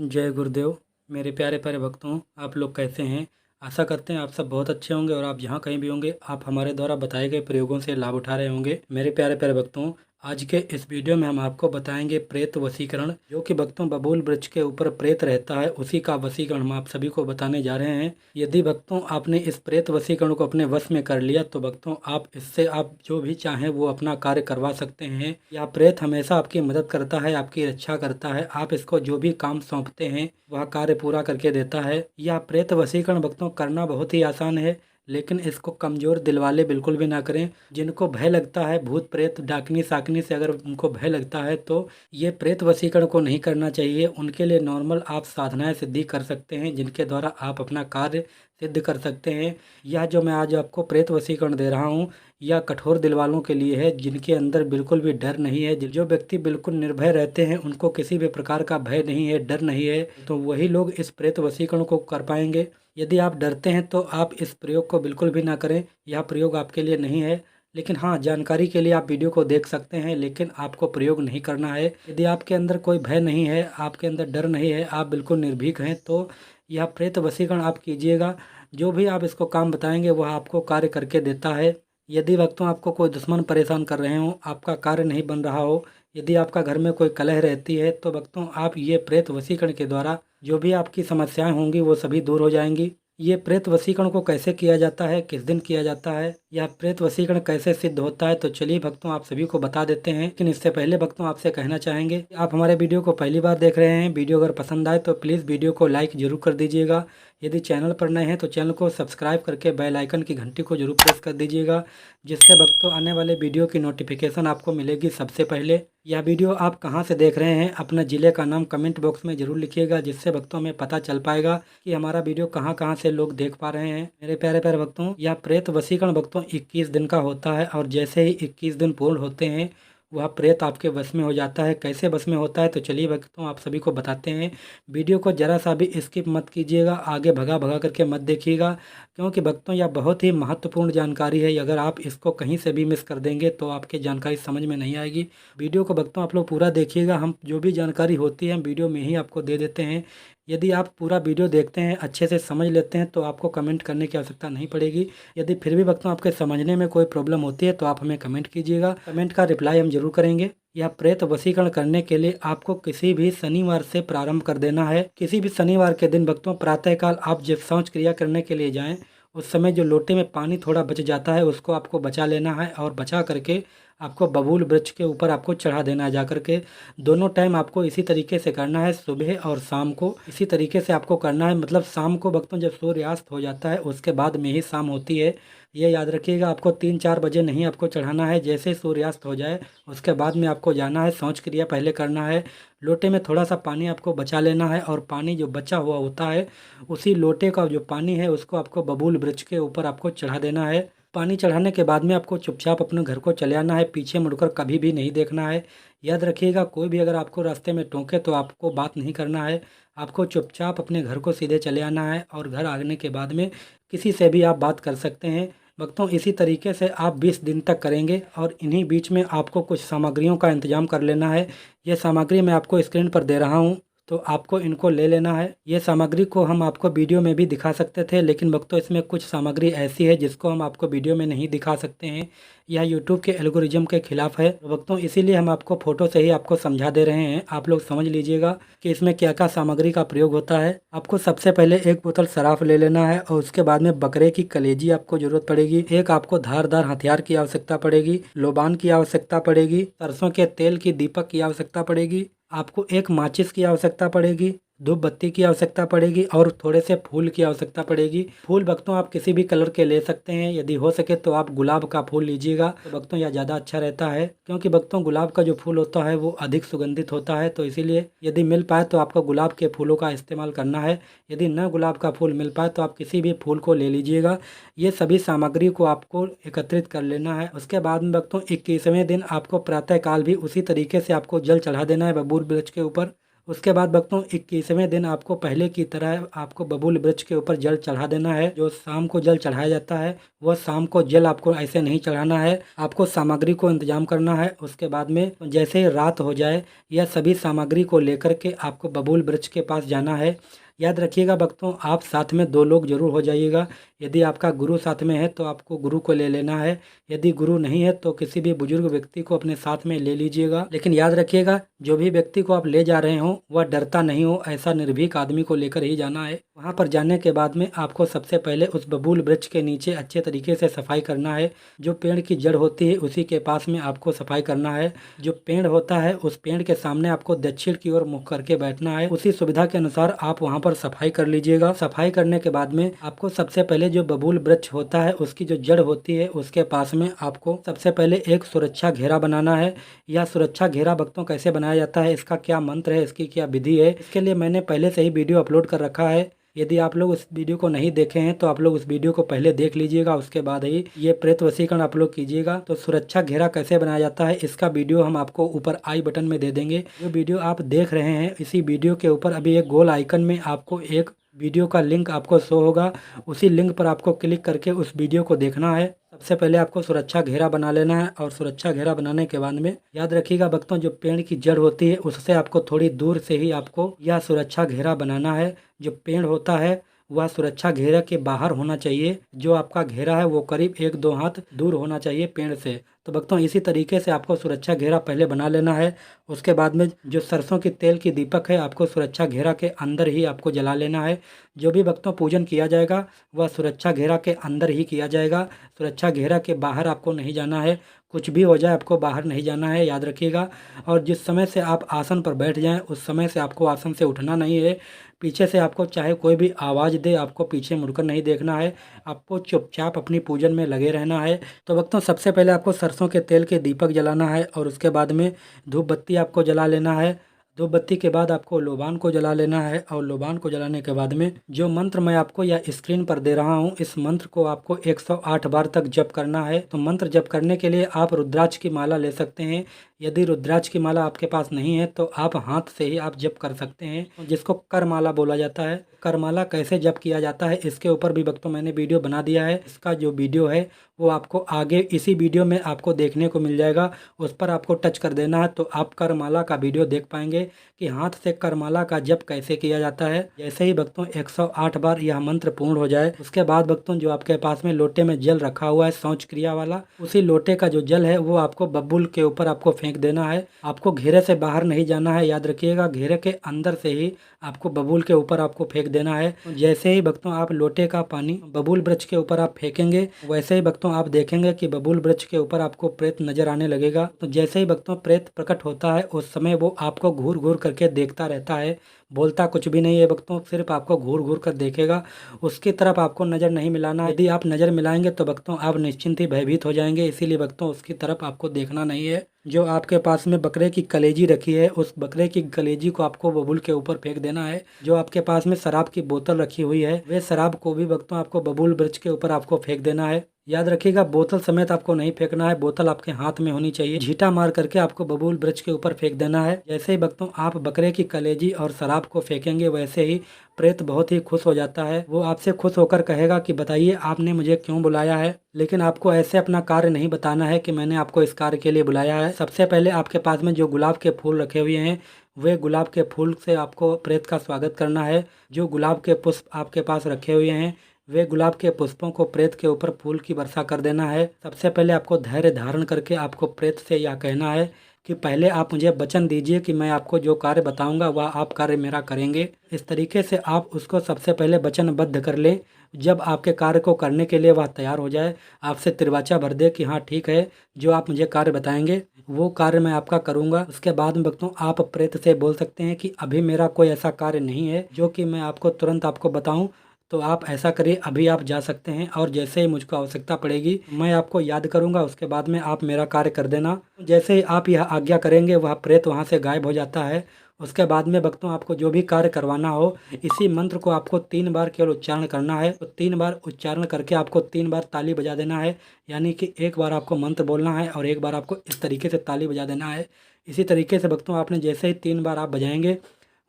जय गुरुदेव। मेरे प्यारे प्यारे भक्तों, आप लोग कैसे हैं? आशा करते हैं आप सब बहुत अच्छे होंगे और आप जहाँ कहीं भी होंगे आप हमारे द्वारा बताए गए प्रयोगों से लाभ उठा रहे होंगे। मेरे प्यारे प्यारे भक्तों, आज के इस वीडियो में हम आपको बताएंगे प्रेत वशीकरण, जो कि भक्तों बबूल वृक्ष के ऊपर प्रेत रहता है, उसी का वशीकरण हम आप सभी को बताने जा रहे हैं। यदि भक्तों आपने इस प्रेत वशीकरण को अपने वश में कर लिया तो भक्तों आप इससे आप जो भी चाहें वो अपना कार्य करवा सकते हैं। यह प्रेत हमेशा आपकी मदद करता है, आपकी रक्षा करता है। आप इसको जो भी काम सौंपते हैं वह कार्य पूरा करके देता है। यह प्रेत वशीकरण भक्तों करना बहुत ही आसान है, लेकिन इसको कमज़ोर दिल वाले बिल्कुल भी ना करें। जिनको भय लगता है भूत प्रेत डाकनी साकनी से, अगर उनको भय लगता है तो ये प्रेत वशीकरण को नहीं करना चाहिए। उनके लिए नॉर्मल आप साधनाएं सिद्धि कर सकते हैं, जिनके द्वारा आप अपना कार्य सिद्ध कर सकते हैं। यह जो मैं आज आपको प्रेत वशीकरण दे रहा हूँ, यह कठोर दिल वालों के लिए है, जिनके अंदर बिल्कुल भी डर नहीं है। जो व्यक्ति बिल्कुल निर्भय रहते हैं, उनको किसी भी प्रकार का भय नहीं है, डर नहीं है, तो वही लोग इस प्रेत वशीकरण को कर पाएंगे। यदि आप डरते हैं तो आप इस प्रयोग को बिल्कुल भी ना करें। यह प्रयोग आपके लिए नहीं है। लेकिन हाँ, जानकारी के लिए आप वीडियो को देख सकते हैं, लेकिन आपको प्रयोग नहीं करना है। यदि आपके अंदर कोई भय नहीं है, आपके अंदर डर नहीं है, आप बिल्कुल निर्भीक हैं, तो यह प्रेत वशीकरण आप कीजिएगा। जो भी आप इसको काम बताएंगे वह आपको कार्य करके देता है। यदि वक्तों आपको कोई दुश्मन परेशान कर रहे हो, आपका कार्य नहीं बन रहा हो, यदि आपका घर में कोई कलह रहती है, तो वक्तों आप ये प्रेत वशीकरण के द्वारा जो भी आपकी समस्याएं होंगी वो सभी दूर हो जाएंगी। ये प्रेत वशीकरण को कैसे किया जाता है, किस दिन किया जाता है, यह प्रेत वशीकरण कैसे सिद्ध होता है, तो चलिए भक्तों आप सभी को बता देते हैं। लेकिन इससे पहले भक्तों आपसे कहना चाहेंगे, आप हमारे वीडियो को पहली बार देख रहे हैं, वीडियो अगर पसंद आए तो प्लीज़ वीडियो को लाइक जरूर कर दीजिएगा। यदि चैनल पर नए हैं तो चैनल को सब्सक्राइब करके बेल आइकन की घंटी को जरूर प्रेस कर दीजिएगा, जिससे भक्तों आने वाले वीडियो की नोटिफिकेशन आपको मिलेगी सबसे पहले। यह वीडियो आप कहां से देख रहे हैं, अपने ज़िले का नाम कमेंट बॉक्स में ज़रूर लिखिएगा, जिससे भक्तों में पता चल पाएगा कि हमारा वीडियो कहां कहां से लोग देख पा रहे हैं। मेरे प्यारे प्यारे भक्तों, यह प्रेत वशीकरण भक्तों 21 दिन का होता है, और जैसे ही 21 दिन पूर्ण होते हैं वह प्रेत आपके वश में हो जाता है। कैसे वश में होता है, तो चलिए भक्तों आप सभी को बताते हैं। वीडियो को ज़रा सा भी स्किप मत कीजिएगा, आगे भगा भगा करके मत देखिएगा, क्योंकि भक्तों यह बहुत ही महत्वपूर्ण जानकारी है। अगर आप इसको कहीं से भी मिस कर देंगे तो आपकी जानकारी समझ में नहीं आएगी। वीडियो को भक्तों आप लोग पूरा देखिएगा। हम जो भी जानकारी होती है हम वीडियो में ही आपको दे देते हैं। यदि आप पूरा वीडियो देखते हैं, अच्छे से समझ लेते हैं, तो आपको कमेंट करने की आवश्यकता नहीं पड़ेगी। यदि फिर भी भक्तों आपके समझने में कोई प्रॉब्लम होती है तो आप हमें कमेंट कीजिएगा, कमेंट का रिप्लाई हम जरूर करेंगे। यह प्रेत वशीकरण करने के लिए आपको किसी भी शनिवार से प्रारंभ कर देना है। किसी भी शनिवार के दिन भक्तों प्रातःकाल आप जब शौच क्रिया करने के लिए जाएं, उस समय जो लोटे में पानी थोड़ा बच जाता है उसको आपको बचा लेना है, और बचा करके आपको बबूल वृक्ष के ऊपर आपको चढ़ा देना है जा करके। दोनों टाइम आपको इसी तरीके से करना है, सुबह और शाम को इसी तरीके से आपको करना है। मतलब शाम को भक्तों जब सूर्यास्त हो जाता है उसके बाद में ही शाम होती है, ये याद रखिएगा। आपको 3-4 बजे नहीं आपको चढ़ाना है, जैसे ही सूर्यास्त हो जाए उसके बाद में आपको जाना है, शौच क्रिया पहले करना है। लोटे में थोड़ा सा पानी आपको बचा लेना है, और पानी जो बचा हुआ होता है उसी लोटे का जो पानी है उसको आपको बबूल वृक्ष के ऊपर आपको चढ़ा देना है। पानी चढ़ाने के बाद में आपको चुपचाप अपने घर को चले आना है, पीछे मुड़कर कभी भी नहीं देखना है। याद रखिएगा, कोई भी अगर आपको रास्ते में टोके तो आपको बात नहीं करना है, आपको चुपचाप अपने घर को सीधे चले आना है, और घर आने के बाद में किसी से भी आप बात कर सकते हैं। भक्तों इसी तरीके से आप 20 दिन तक करेंगे, और इन्हीं बीच में आपको कुछ सामग्रियों का इंतजाम कर लेना है। ये सामग्री मैं आपको स्क्रीन पर दे रहा हूँ, तो आपको इनको ले लेना है। ये सामग्री को हम आपको वीडियो में भी दिखा सकते थे, लेकिन भक्तों इसमें कुछ सामग्री ऐसी है जिसको हम आपको वीडियो में नहीं दिखा सकते हैं। यह यूट्यूब के एल्गोरिज्म के खिलाफ है। तो भक्तों इसीलिए हम आपको फ़ोटो से ही आपको समझा दे रहे हैं, आप लोग समझ लीजिएगा कि इसमें क्या क्या सामग्री का प्रयोग होता है। आपको सबसे पहले एक बोतल शराब ले लेना है, और उसके बाद में बकरे की कलेजी आपको ज़रूरत पड़ेगी। एक आपको धारदार हथियार की आवश्यकता पड़ेगी, लोबान की आवश्यकता पड़ेगी, सरसों के तेल की दीपक की आवश्यकता पड़ेगी, आपको एक माचिस की आवश्यकता पड़ेगी, धूप बत्ती की आवश्यकता पड़ेगी, और थोड़े से फूल की आवश्यकता पड़ेगी। फूल भक्तों आप किसी भी कलर के ले सकते हैं, यदि हो सके तो आप गुलाब का फूल लीजिएगा, तो भक्तों यह ज़्यादा अच्छा रहता है, क्योंकि भक्तों गुलाब का जो फूल होता है वो अधिक सुगंधित होता है। तो इसीलिए यदि मिल पाए तो आपको गुलाब के फूलों का इस्तेमाल करना है। यदि न गुलाब का फूल मिल पाए तो आप किसी भी फूल को ले लीजिएगा। ये सभी सामग्री को आपको एकत्रित कर लेना है। उसके बाद में भक्तों 21वें दिन आपको प्रातःकाल भी उसी तरीके से आपको जल चढ़ा देना है बबूल वृक्ष के ऊपर। उसके बाद भक्तों 21वें दिन आपको पहले की तरह आपको बबूल वृक्ष के ऊपर जल चढ़ा देना है। जो शाम को जल चढ़ाया जाता है वह शाम को जल आपको ऐसे नहीं चढ़ाना है, आपको सामग्री को इंतजाम करना है। उसके बाद में जैसे ही रात हो जाए यह सभी सामग्री को लेकर के आपको बबूल वृक्ष के पास जाना है। याद रखिएगा भक्तों, आप साथ में 2 लोग जरूर हो जाइएगा। यदि आपका गुरु साथ में है तो आपको गुरु को ले लेना है, यदि गुरु नहीं है तो किसी भी बुजुर्ग व्यक्ति को अपने साथ में ले लीजिएगा। लेकिन याद रखिएगा जो भी व्यक्ति को आप ले जा रहे हो वह डरता नहीं हो, ऐसा निर्भीक आदमी को लेकर ही जाना है। वहाँ पर जाने के बाद में आपको सबसे पहले उस बबूल वृक्ष के नीचे अच्छे तरीके से सफाई करना है। जो पेड़ की जड़ होती है उसी के पास में आपको सफाई करना है। जो पेड़ होता है उस पेड़ के सामने आपको दक्षिण की ओर मुख करके बैठना है। उसी सुविधा के अनुसार आप वहाँ पर सफाई कर लीजिएगा। सफाई करने के बाद में आपको सबसे पहले जो बबूल वृक्ष होता है उसकी जो जड़ होती है उसके पास में आपको सबसे पहले एक सुरक्षा घेरा बनाना है। यह सुरक्षा घेरा भक्तों कैसे बनाया जाता है, इसका क्या मंत्र है, इसकी क्या विधि है, इसके लिए मैंने पहले से ही वीडियो अपलोड कर रखा है। यदि आप लोग उस वीडियो को नहीं देखे हैं तो आप लोग उस वीडियो को पहले देख लीजिएगा, उसके बाद ही ये प्रेत वशीकरण आप लोग कीजिएगा। तो सुरक्षा घेरा कैसे बनाया जाता है इसका वीडियो हम आपको ऊपर आई बटन में दे देंगे। जो वीडियो आप देख रहे हैं इसी वीडियो के ऊपर अभी एक गोल आइकन में आपको एक वीडियो का लिंक आपको शो होगा, उसी लिंक पर आपको क्लिक करके उस वीडियो को देखना है। सबसे पहले आपको सुरक्षा घेरा बना लेना है और सुरक्षा घेरा बनाने के बाद में याद रखिएगा भक्तों जो पेड़ की जड़ होती है उससे आपको थोड़ी दूर से ही आपको यह सुरक्षा घेरा बनाना है। जो पेड़ होता है वह सुरक्षा घेरा के बाहर होना चाहिए। जो आपका घेरा है वो करीब 1-2 हाथ दूर होना चाहिए पेड़ से। तो भक्तों इसी तरीके से आपको सुरक्षा घेरा पहले बना लेना है। उसके बाद में जो सरसों की तेल की दीपक है आपको सुरक्षा घेरा के अंदर ही आपको जला लेना है। जो भी भक्तों पूजन किया जाएगा वह सुरक्षा घेरा के अंदर ही किया जाएगा। सुरक्षा घेरा के बाहर आपको नहीं जाना है, कुछ भी हो जाए आपको बाहर नहीं जाना है, याद रखिएगा। और जिस समय से आप आसन पर बैठ जाएं उस समय से आपको आसन से उठना नहीं है। पीछे से आपको चाहे कोई भी आवाज़ दे आपको पीछे मुड़कर नहीं देखना है, आपको चुपचाप अपनी पूजन में लगे रहना है। तो भक्तों सबसे पहले आपको सरसों के तेल के दीपक जलाना है और उसके बाद में धूप बत्ती आपको जला लेना है। धूप बत्ती के बाद आपको लोबान को जला लेना है और लोबान को जलाने के बाद में जो मंत्र मैं आपको या स्क्रीन पर दे रहा हूँ इस मंत्र को आपको 108 बार तक जप करना है। तो मंत्र जप करने के लिए आप रुद्राक्ष की माला ले सकते हैं। यदि रुद्राक्ष की माला आपके पास नहीं है तो आप हाथ से ही आप जप कर सकते हैं, जिसको करमाला बोला जाता है। करमाला कैसे जप किया जाता है इसके ऊपर भी भक्तों मैंने वीडियो बना दिया है। इसका जो वीडियो है वो आपको आगे इसी वीडियो में आपको देखने को मिल जाएगा, उस पर आपको टच कर देना है तो आप करमाला का वीडियो देख पाएंगे कि हाथ से करमाला का जप कैसे किया जाता है। जैसे ही भक्तों 108 बार यह मंत्र पूर्ण हो जाए उसके बाद भक्तों जो आपके पास में लोटे में जल रखा हुआ है शौच क्रिया वाला, उसी लोटे का जो जल है वो आपको बबूल के ऊपर आपको फेंक देना है। आपको घेरे से बाहर नहीं जाना है, याद रखिएगा घेरे के अंदर से ही आपको बबूल के ऊपर आपको फेंक देना है। जैसे ही भक्तों आप लोटे का पानी बबूल वृक्ष के ऊपर आप फेंकेंगे वैसे ही भक्तों आप देखेंगे कि बबूल वृक्ष के ऊपर आपको प्रेत नजर आने लगेगा। तो जैसे ही भक्तों प्रेत प्रकट होता है उस समय वो आपको घूर घूर करके देखता रहता है, बोलता कुछ भी नहीं है भक्तों, सिर्फ आपको घूर घूर कर देखेगा, उसकी तरफ आपको नज़र नहीं मिलाना। यदि आप नज़र मिलाएंगे तो भक्तों आप निश्चिंत ही भयभीत हो जाएंगे, इसीलिए भक्तों उसकी तरफ आपको देखना नहीं है। जो आपके पास में बकरे की कलेजी रखी है उस बकरे की कलेजी को आपको बबूल के ऊपर फेंक देना है। जो आपके पास में शराब की बोतल रखी हुई है वे शराब को भी भक्तों आपको बबूल वृक्ष के ऊपर आपको फेंक देना है। याद रखिएगा बोतल समेत आपको नहीं फेंकना है, बोतल आपके हाथ में होनी चाहिए। झींटा मार करके आपको बबूल वृक्ष के ऊपर फेंक देना है। जैसे ही भक्तों आप बकरे की कलेजी और शराब को फेंकेंगे वैसे ही प्रेत बहुत ही खुश हो जाता है। वो आपसे खुश होकर कहेगा कि बताइए आपने मुझे क्यों बुलाया है। लेकिन आपको ऐसे अपना कार्य नहीं बताना है कि मैंने आपको इस कार्य के लिए बुलाया है। सबसे पहले आपके पास में जो गुलाब के फूल रखे हुए हैं वे गुलाब के फूल से आपको प्रेत का स्वागत करना है। जो गुलाब के पुष्प आपके पास रखे हुए हैं वे गुलाब के पुष्पों को प्रेत के ऊपर फूल की वर्षा कर देना है। सबसे पहले आपको धैर्य धारण करके आपको प्रेत से यह कहना है कि पहले आप मुझे वचन दीजिए कि मैं आपको जो कार्य बताऊंगा वह आप कार्य मेरा करेंगे। इस तरीके से आप उसको सबसे पहले वचनबद्ध कर लें। जब आपके कार्य को करने के लिए वह तैयार हो जाए आपसे तिरवाचा भर दे कि हाँ ठीक है जो आप मुझे कार्य बताएंगे वो कार्य मैं आपका करूंगा। उसके बाद में भक्तों आप प्रेत से बोल सकते हैं कि अभी मेरा कोई ऐसा कार्य नहीं है जो कि मैं आपको तुरंत आपको बताऊं, तो आप ऐसा करिए अभी आप जा सकते हैं और जैसे ही मुझको आवश्यकता पड़ेगी मैं आपको याद करूंगा, उसके बाद में आप मेरा कार्य कर देना। जैसे ही आप यह आज्ञा करेंगे वह प्रेत वहां से गायब हो जाता है। उसके बाद में भक्तों आपको जो भी कार्य करवाना हो इसी मंत्र को आपको 3 बार केवल उच्चारण करना है। तो 3 बार उच्चारण करके आपको 3 बार ताली बजा देना है, यानी कि एक बार आपको मंत्र बोलना है और एक बार आपको इस तरीके से ताली बजा देना है। इसी तरीके से भक्तों आपने जैसे ही 3 बार आप बजाएंगे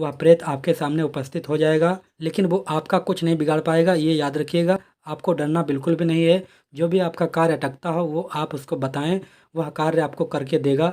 वह प्रेत आपके सामने उपस्थित हो जाएगा, लेकिन वो आपका कुछ नहीं बिगाड़ पाएगा, ये याद रखिएगा। आपको डरना बिल्कुल भी नहीं है। जो भी आपका कार्य अटकता हो वो आप उसको बताएं, वह कार्य आपको करके देगा।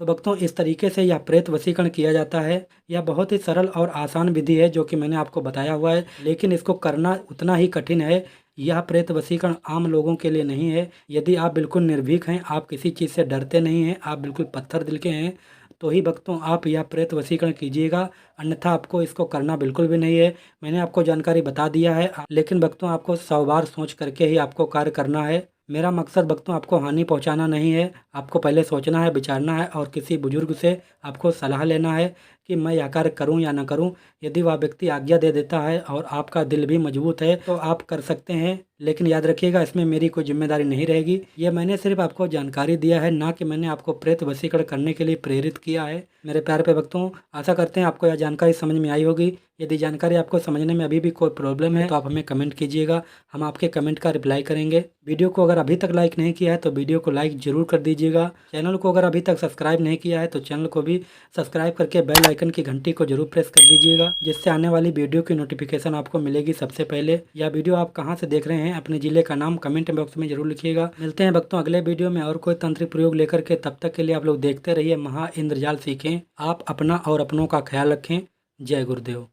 तो भक्तों, इस तरीके से यह प्रेत वशीकरण किया जाता है। यह बहुत ही सरल और आसान विधि है जो कि मैंने आपको बताया हुआ है, लेकिन इसको करना उतना ही कठिन है। यह प्रेत वशीकरण आम लोगों के लिए नहीं है। यदि आप बिल्कुल निर्भीक हैं, आप किसी चीज़ से डरते नहीं हैं, आप बिल्कुल पत्थर दिल के हैं, तो ही भक्तों आप यह प्रेत वशीकरण कीजिएगा, अन्यथा आपको इसको करना बिल्कुल भी नहीं है। मैंने आपको जानकारी बता दिया है, लेकिन भक्तों आपको 100 बार सोच करके ही आपको कार्य करना है। मेरा मकसद भक्तों आपको हानि पहुंचाना नहीं है। आपको पहले सोचना है, विचारना है और किसी बुजुर्ग से आपको सलाह लेना है कि मैं यह कार्य करूं या ना करूं। यदि वह व्यक्ति आज्ञा दे देता है और आपका दिल भी मजबूत है तो आप कर सकते हैं, लेकिन याद रखिएगा इसमें मेरी कोई जिम्मेदारी नहीं रहेगी। ये मैंने सिर्फ आपको जानकारी दिया है, ना कि मैंने आपको प्रेत वशीकरण करने के लिए प्रेरित किया है। मेरे प्यारे पे भक्तों, आशा करते हैं आपको यह जानकारी समझ में आई होगी। यदि जानकारी आपको समझने में अभी भी कोई प्रॉब्लम है तो आप हमें कमेंट कीजिएगा, हम आपके कमेंट का रिप्लाई करेंगे। वीडियो को अगर अभी तक लाइक नहीं किया है तो वीडियो को लाइक जरूर कर दीजिएगा। चैनल को अगर अभी तक सब्सक्राइब नहीं किया है तो चैनल को भी सब्सक्राइब करके बेल आइकन की घंटी को जरूर प्रेस कर दीजिएगा, जिससे आने वाली वीडियो की नोटिफिकेशन आपको मिलेगी सबसे पहले। यह वीडियो आप कहां से देख रहे हैं, अपने जिले का नाम कमेंट बॉक्स में जरूर लिखिएगा। मिलते हैं भक्तों अगले वीडियो में और कोई तांत्रिक प्रयोग लेकर के। तब तक के लिए आप लोग देखते रहिए महा इंद्रजाल सीखें। आप अपना और अपनों का ख्याल रखें। जय गुरुदेव।